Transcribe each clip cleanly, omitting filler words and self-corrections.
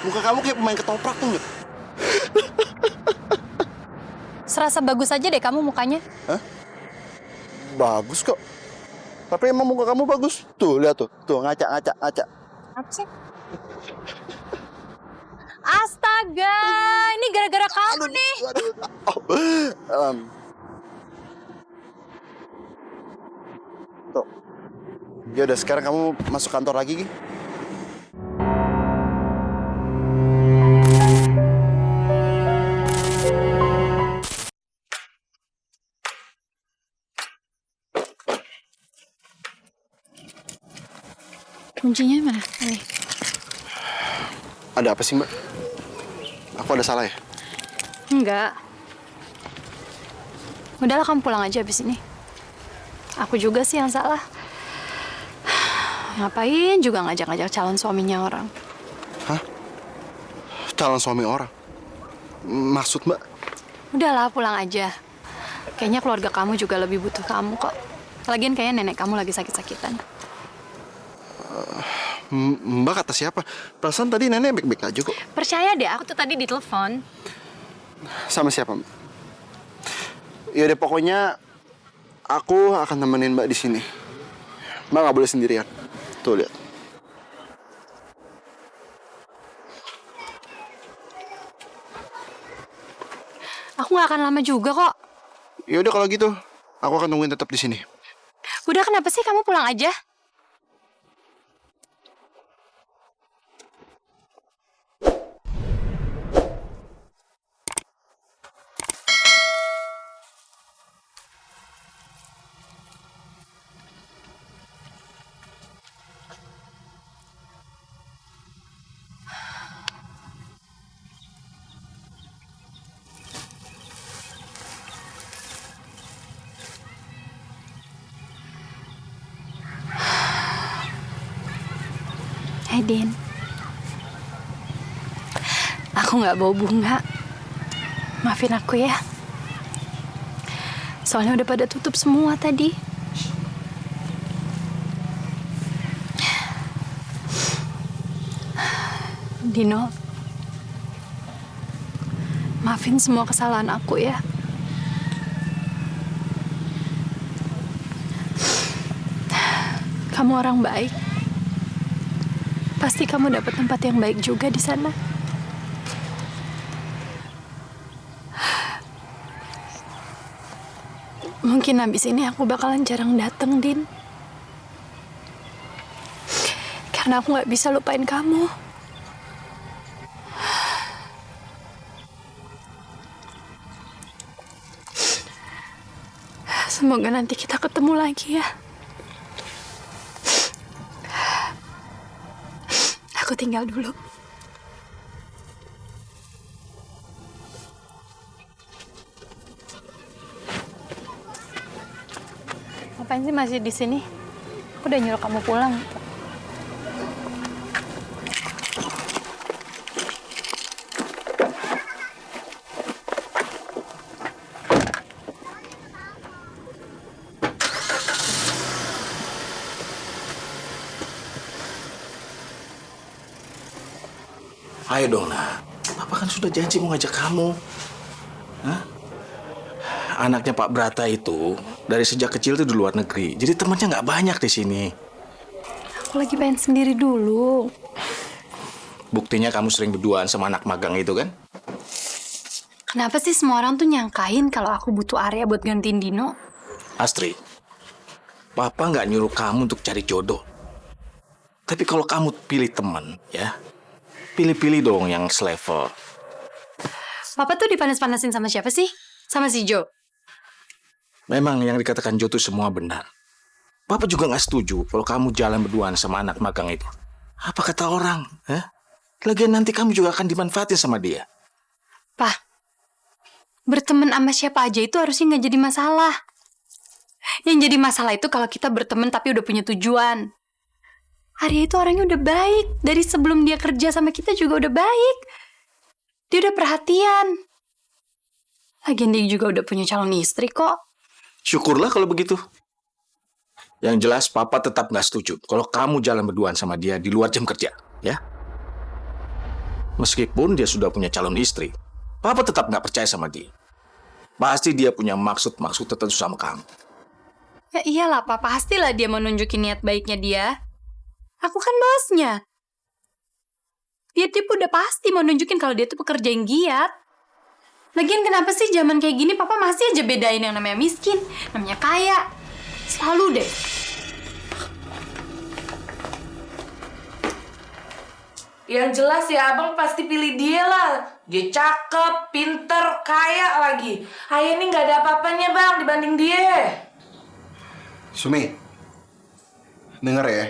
Muka kamu kayak pemain ketoprak tuh, Nyok. Serasa bagus aja deh kamu mukanya. Hah? Bagus kok. Tapi emang muka kamu bagus. Tuh, lihat tuh. Tuh, ngaca. Apa sih? Astaga, ini gara-gara kamu nih. Tuh. Ya udah, sekarang kamu masuk kantor lagi, Gi. Kuncinya mana? Ini. Ada apa sih, Mbak? Aku ada salah ya? Enggak. Udahlah kamu pulang aja abis ini. Aku juga sih yang salah. Ngapain juga ngajak-ngajak calon suaminya orang. Hah? Calon suami orang? Maksud, Mbak? Udahlah pulang aja. Kayaknya keluarga kamu juga lebih butuh kamu kok. Lagian kayaknya nenek kamu lagi sakit-sakitan. Mbak kata siapa? Perasaan tadi nenek baik-baik aja kok. Percaya deh, aku tuh tadi ditelepon. Sama siapa, Mbak? Ya udah, pokoknya aku akan nemenin Mbak di sini. Mbak nggak boleh sendirian. Tuh, lihat. Aku nggak akan lama juga kok. Ya udah kalau gitu, aku akan tungguin tetap di sini. Udah kenapa sih kamu pulang aja? Hai Din, aku nggak bawa bunga. Maafin aku ya. Soalnya udah pada tutup semua tadi. Dino, maafin semua kesalahan aku ya. Kamu orang baik. Pasti kamu dapat tempat yang baik juga di sana. Mungkin habis ini aku bakalan jarang dateng, Din. Karena aku nggak bisa lupain kamu. Semoga nanti kita ketemu lagi ya. Aku tinggal dulu. Ngapain sih masih di sini? Aku udah nyuruh kamu pulang. Ayo dong, Nak. Papa kan sudah janji mau ngajak kamu. Hah? Anaknya Pak Brata itu dari sejak kecil tuh di luar negeri. Jadi temannya nggak banyak di sini. Aku lagi pengen sendiri dulu. Buktinya kamu sering berduaan sama anak magang itu kan? Kenapa sih semua orang tuh nyangkain kalau aku butuh area buat gantiin Dino? Astri, Papa nggak nyuruh kamu untuk cari jodoh. Tapi kalau kamu pilih teman, ya, pilih-pilih dong yang selevel. Papa tuh dipanas-panasin sama siapa sih? Sama si Jo? Memang yang dikatakan Jo itu semua benar. Papa juga nggak setuju kalau kamu jalan berduaan sama anak magang itu. Apa kata orang? Lagian nanti kamu juga akan dimanfaatin sama dia. Pak, berteman sama siapa aja itu harusnya nggak jadi masalah. Yang jadi masalah itu kalau kita berteman tapi udah punya tujuan. Arya itu orangnya udah baik. Dari sebelum dia kerja sama kita juga udah baik. Dia udah perhatian. Lagian dia juga udah punya calon istri kok. Syukurlah kalau begitu. Yang jelas Papa tetap nggak setuju kalau kamu jalan berduaan sama dia di luar jam kerja, ya? Meskipun dia sudah punya calon istri, Papa tetap nggak percaya sama dia. Pasti dia punya maksud-maksud tertentu sama kamu. Ya iyalah, Pak. Pastilah dia mau nunjukin niat baiknya dia. Aku kan bosnya. Dia udah pasti mau nunjukin kalau dia tuh pekerja yang giat. Lagian kenapa sih zaman kayak gini Papa masih aja bedain yang namanya miskin, namanya kaya. Selalu deh. Yang jelas ya abang pasti pilih dia lah. Dia cakep, pinter, kaya lagi. Ayah ini nggak ada apa-apanya bang dibanding dia. Sumi, denger ya.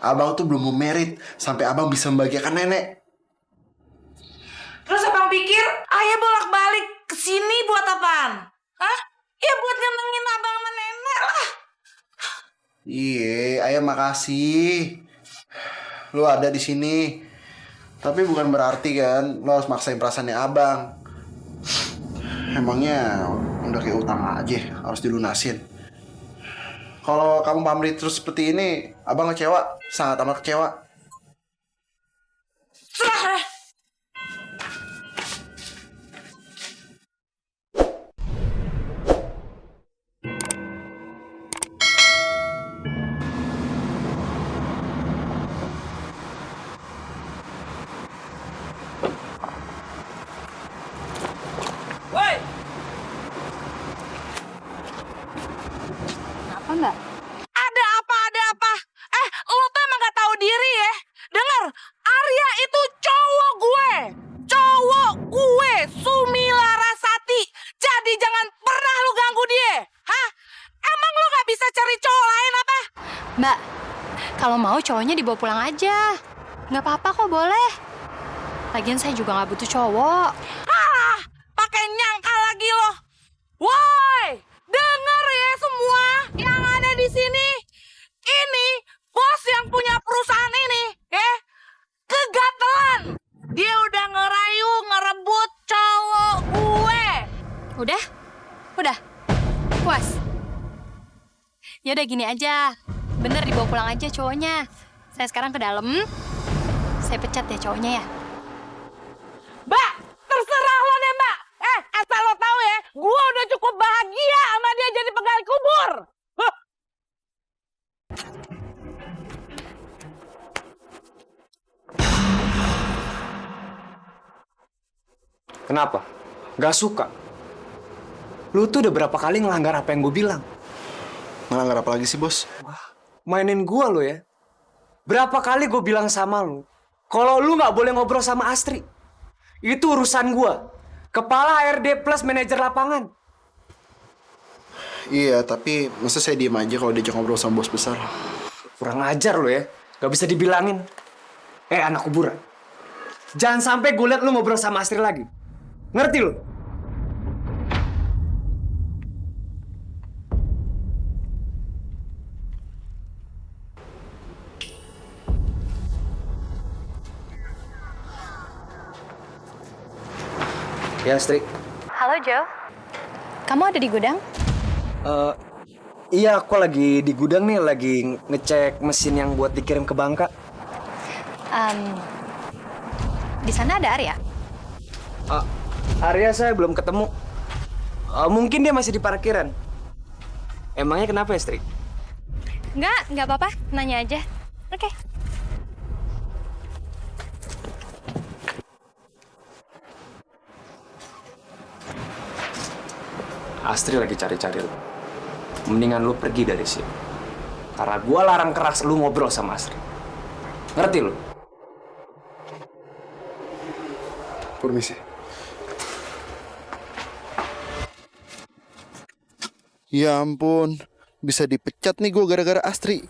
Abang tuh belum mau merit sampai abang bisa membahagiakan nenek. Terus abang pikir ayah bolak-balik ke sini buat apaan? Hah? Ya buat nyenengin abang sama nenek lah. Iya, ayah makasih. Lu ada di sini. Tapi bukan berarti kan lo harus maksain perasaannya abang. Emangnya udah kayak utang aja, harus dilunasin. Kalau kamu pamrih terus seperti ini, abang kecewa, sangat amat kecewa. Serah. Woi, Kenapa nggak? ada apa, ada apa? Lo tuh emang gak tahu diri ya? Dengar, Arya itu cowok gue. Cowok gue, Sumi Larasati. Jadi jangan pernah lu ganggu dia. Hah? Emang lu gak bisa cari cowok lain apa? Mbak, kalau mau cowoknya dibawa pulang aja. Nggak apa-apa kok, boleh. Lagian saya juga nggak butuh cowok. Alah, pakai nyangka lagi lo. Woi, denger ya semua yang ada di sini. Ini bos yang punya perusahaan ini, ya. Kegatelan. Dia udah ngerayu, ngerebut cowok gue. Udah? Udah? Puas? Ya udah gini aja. Bener dibawa pulang aja cowoknya. Saya sekarang ke dalam. Saya pecat ya cowoknya ya. Mbak, terserah lo deh, Mbak. Asal lo tahu ya, gue udah cukup bahagia sama dia jadi penggali kubur. Huh. Kenapa? Gak suka? Lu tuh udah berapa kali ngelanggar apa yang gue bilang? Melanggar apa lagi sih, Bos? Mainin gue lo ya. Berapa kali gue bilang sama lu, kalau lu gak boleh ngobrol sama Astri. Itu urusan gue. Kepala HRD plus manajer lapangan. Iya, tapi masa saya diem aja kalau diajak ngobrol sama bos besar? Kurang ajar lo ya. Gak bisa dibilangin. Anak kuburan. Jangan sampai gue liat lu ngobrol sama Astri lagi. Ngerti lo? Ya, Astri. Halo Jo. Kamu ada di gudang? Iya, aku lagi di gudang nih, lagi ngecek mesin yang buat dikirim ke Bangka. Di sana ada Arya. Arya saya belum ketemu. Mungkin dia masih di parkiran. Emangnya kenapa ya, Stri? Nggak apa-apa. Nanya aja. Oke. Astri lagi cari-cari lu. Mendingan lu pergi dari sini. Karena gua larang keras lu ngobrol sama Astri. Ngerti lu? Permisi. Ya ampun, bisa dipecat nih gue gara-gara Astri.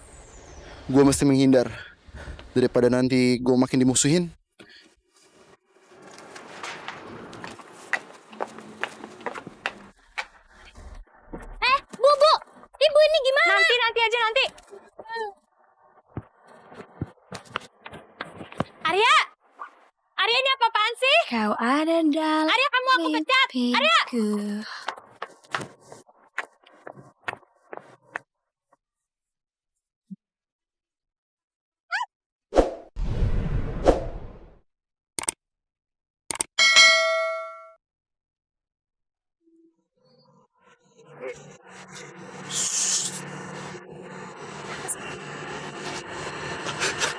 Gue mesti menghindar daripada nanti gue makin dimusuhin. Bu, ibu ini gimana? Nanti aja nanti. Arya, Arya ini apa-apaan sih? Kau ada dalam Arya, kamu aku pecat. Arya.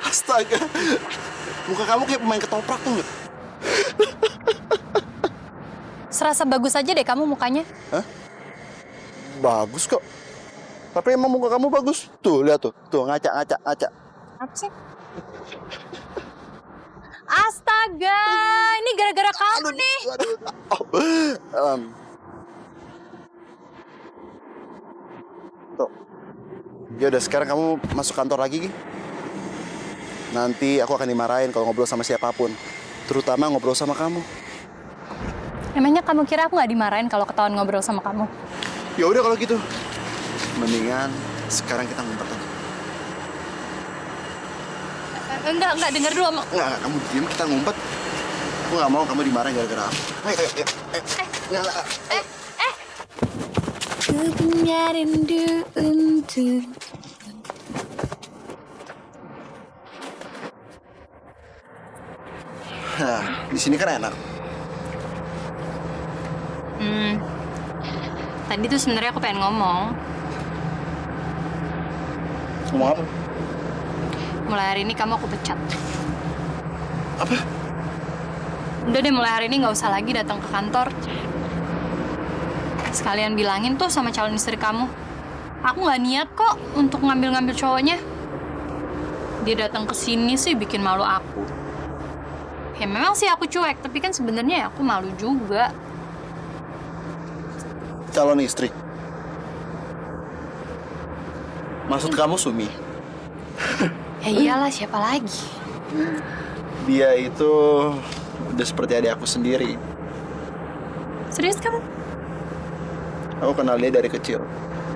Astaga. Muka kamu kayak pemain ketoprak tuh nggak? Serasa bagus aja deh kamu mukanya. Bagus kok. Tapi emang muka kamu bagus. Tuh, lihat tuh. Tuh, ngaca. Apa sih? Astaga, ini gara-gara kamu nih. Tuh. Ya udah, sekarang kamu masuk kantor lagi, Gi. Nanti aku akan dimarahin kalau ngobrol sama siapapun. Terutama ngobrol sama kamu. Emangnya kamu kira aku nggak dimarahin kalau ketahuan ngobrol sama kamu? Ya udah kalau gitu. Mendingan sekarang kita ngumpet aja. Enggak, denger dulu. Enggak, kamu diem, kita ngumpet. Aku nggak mau kamu dimarahin gara-gara aku. Ayo. Enggak. Ku punya rindu untuk. Nah, di sini kan enak. Tadi tuh sebenarnya aku pengen ngomong. Ngomong apa? Mulai hari ini kamu aku pecat. Apa? Udah deh, mulai hari ini nggak usah lagi datang ke kantor. Sekalian bilangin tuh sama calon istri kamu. Aku nggak niat kok untuk ngambil-ngambil cowoknya. Dia datang ke sini sih bikin malu aku. Ya memang sih aku cuek, tapi kan sebenarnya aku malu juga. Calon istri. Maksud kamu Sumi? Ya iyalah, siapa lagi? Dia itu udah seperti adik aku sendiri. Serius kamu? Aku kenal dia dari kecil.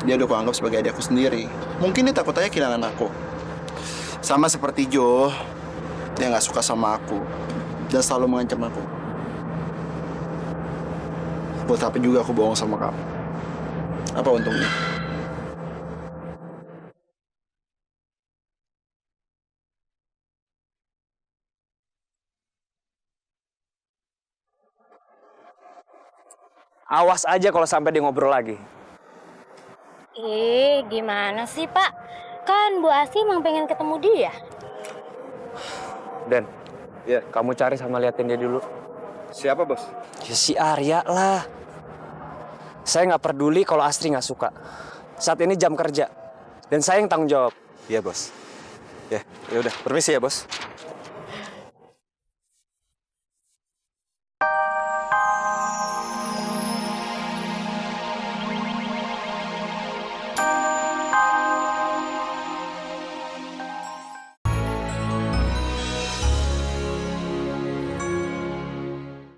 Dia udah kuanggap sebagai adik aku sendiri. Mungkin dia takut aja kehilangan aku. Sama seperti Jo, dia nggak suka sama aku dan selalu mengancam aku. Buat apa juga aku bohong sama kamu? Apa untungnya? Awas aja kalau sampai dia ngobrol lagi. Gimana sih, Pak? Kan Bu Asih emang pengen ketemu dia. Dan, ya kamu cari sama liatin dia dulu. Siapa bos? Ya si Arya lah. Saya nggak peduli kalau Astri nggak suka. Saat ini jam kerja. Dan saya yang tanggung jawab. Iya bos. Ya udah, permisi ya bos.